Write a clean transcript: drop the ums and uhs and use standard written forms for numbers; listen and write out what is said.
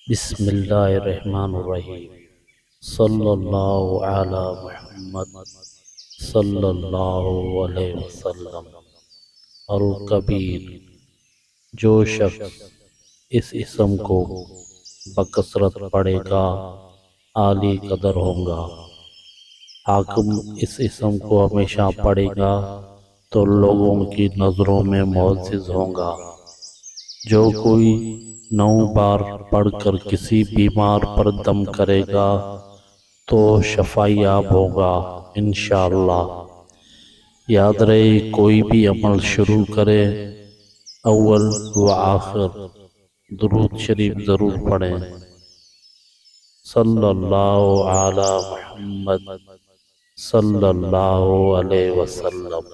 بسم اللہ الرحمن الرحیم۔ صلی اللہ علی محمد صلی اللہ علیہ وسلم۔ الکبیر، جو شخص اس اسم کو بکثرت پڑھے گا عالی قدر ہوگا۔ حاکم اس اسم کو ہمیشہ پڑھے گا تو لوگوں کی نظروں میں معزز ہوگا۔ جو کوئی 9 بار پڑھ کر کسی بیمار پر دم کرے گا تو شفا یاب ہوگا انشاءاللہ۔ یاد رہے، کوئی بھی عمل شروع کرے اول و آخر درود شریف ضرور پڑھیں۔ صلی اللہ علی محمد صلی اللہ علیہ وسلم۔